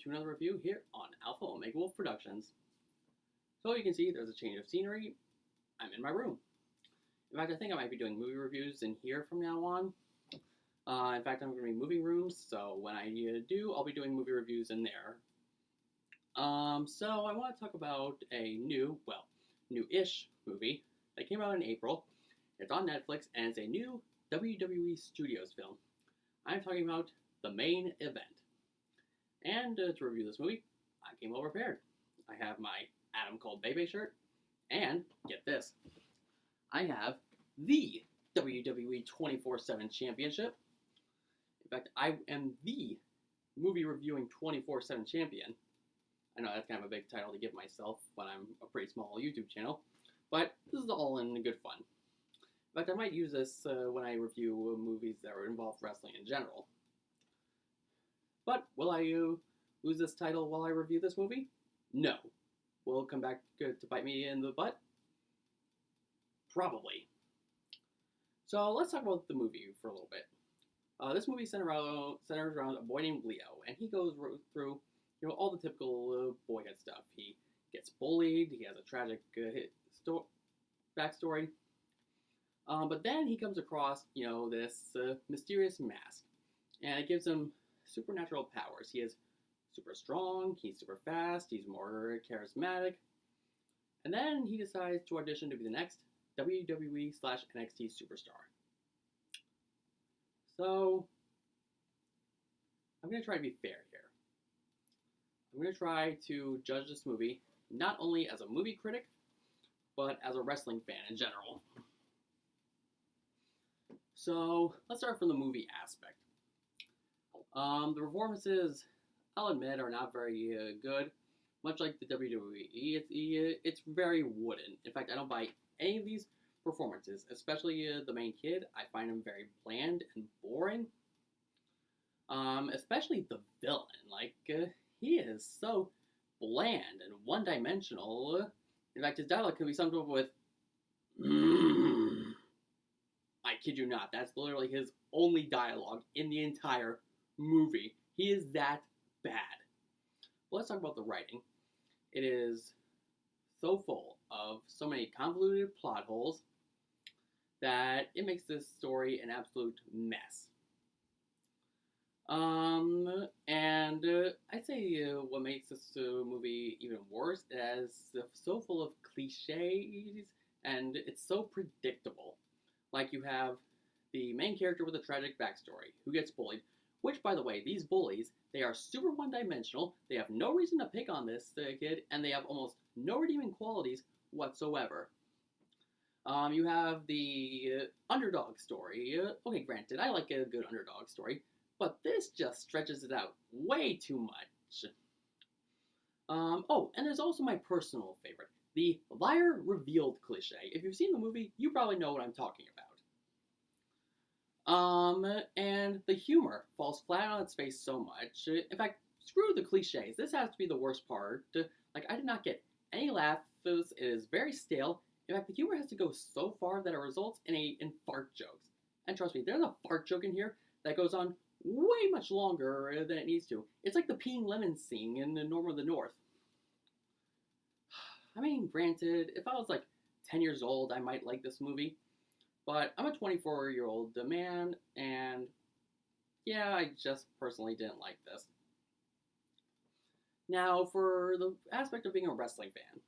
to another review here on Alpha Omega Wolf Productions. So you can see there's a change of scenery. I'm in my room. In fact, I think I might be doing movie reviews in here from now on. In fact, I'm going to be moving rooms, so when I do, I'll be doing movie reviews in there. So I want to talk about a new-ish movie that came out in April. It's on Netflix, and it's a new WWE Studios film. I'm talking about The Main Event. And to review this movie, I came well prepared. I have my Adam Cole Bebe shirt, and get this, I have the WWE 24/7 Championship. In fact, I am the movie reviewing 24/7 champion. I know that's kind of a big title to give myself when I'm a pretty small YouTube channel, but this is all in good fun. In fact, I might use this when I review movies that involve wrestling in general. But will I lose this title while I review this movie? No. Will it come back to bite me in the butt? Probably. So let's talk about the movie for a little bit. This movie centers around a boy named Leo, and he goes through all the typical boyhood stuff. He gets bullied. He has a tragic backstory. But then he comes across this mysterious mask, and it gives him supernatural powers. He is super strong, he's super fast, he's more charismatic, and then he decides to audition to be the next WWE/NXT superstar. So, I'm going to try to be fair here. I'm going to try to judge this movie not only as a movie critic, but as a wrestling fan in general. So, let's start from the movie aspect. The performances, I'll admit, are not very good. Much like the WWE, it's very wooden. In fact, I don't buy any of these performances, especially the main kid. I find him very bland and boring. Especially the villain. He is so bland and one-dimensional. In fact, his dialogue can be summed up with, I kid you not, that's literally his only dialogue in the entire movie. He is that bad. Well, let's talk about the writing. It is so full of so many convoluted plot holes that it makes this story an absolute mess. And I'd say what makes this movie even worse is so full of cliches, and it's so predictable. Like, you have the main character with a tragic backstory who gets bullied, which, by the way, these bullies, they are super one-dimensional, they have no reason to pick on this kid, and they have almost no redeeming qualities whatsoever. You have the underdog story. Okay, granted, I like a good underdog story, but this just stretches it out way too much. Oh, and there's also my personal favorite, the liar revealed cliche. If you've seen the movie, you probably know what I'm talking about. And the humor falls flat on its face so much. In fact, screw the cliches. This has to be the worst part. I did not get any laughs. It is very stale. In fact, the humor has to go so far that it results in fart jokes. And trust me, there's a fart joke in here that goes on way much longer than it needs to. It's like the peeing lemon scene in Norm of the North. I mean, granted, if I was 10 years old, I might like this movie. But I'm a 24-year-old man, and yeah, I just personally didn't like this. Now, for the aspect of being a wrestling fan,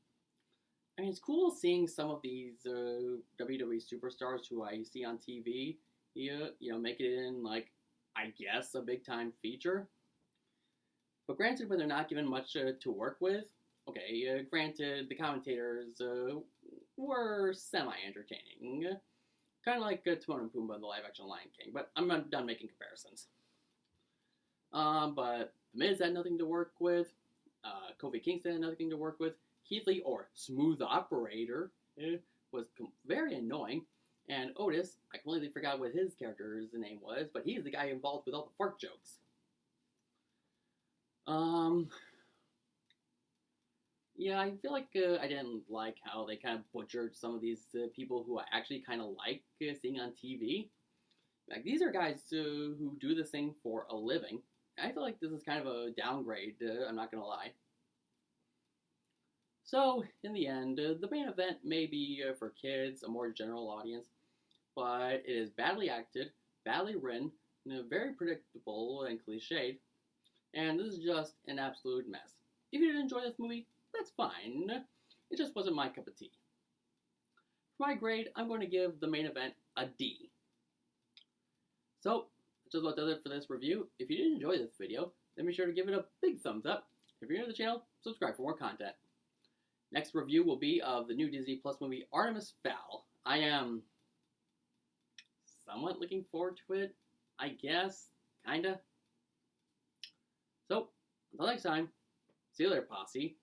I mean, it's cool seeing some of these WWE superstars who I see on TV, make it in, I guess, a big-time feature. But granted, when they're not given much to work with, okay, granted, the commentators were semi-entertaining. Kind of like Timon and Pumbaa in the live-action Lion King, but I'm not done making comparisons. But The Miz had nothing to work with. Kofi Kingston had nothing to work with. Heath Lee, or Smooth Operator, was very annoying. And Otis, I completely forgot what his character's name was, but he's the guy involved with all the fart jokes. Yeah, I feel like I didn't like how they kind of butchered some of these people who I actually kind of like seeing on TV. These are guys who do this thing for a living, I feel like this is kind of a downgrade, I'm not gonna lie. So, in the end, the main event may be for kids, a more general audience, but it is badly acted, badly written, and very predictable and cliched, and this is just an absolute mess. If you didn't enjoy this movie, that's fine. It just wasn't my cup of tea. For my grade, I'm going to give the main event a D. So, that's just about does it for this review. If you did enjoy this video, then be sure to give it a big thumbs up. If you're new to the channel, subscribe for more content. Next review will be of the new Disney Plus movie Artemis Fowl. I am somewhat looking forward to it, I guess, kinda. So, until next time, see you later, posse.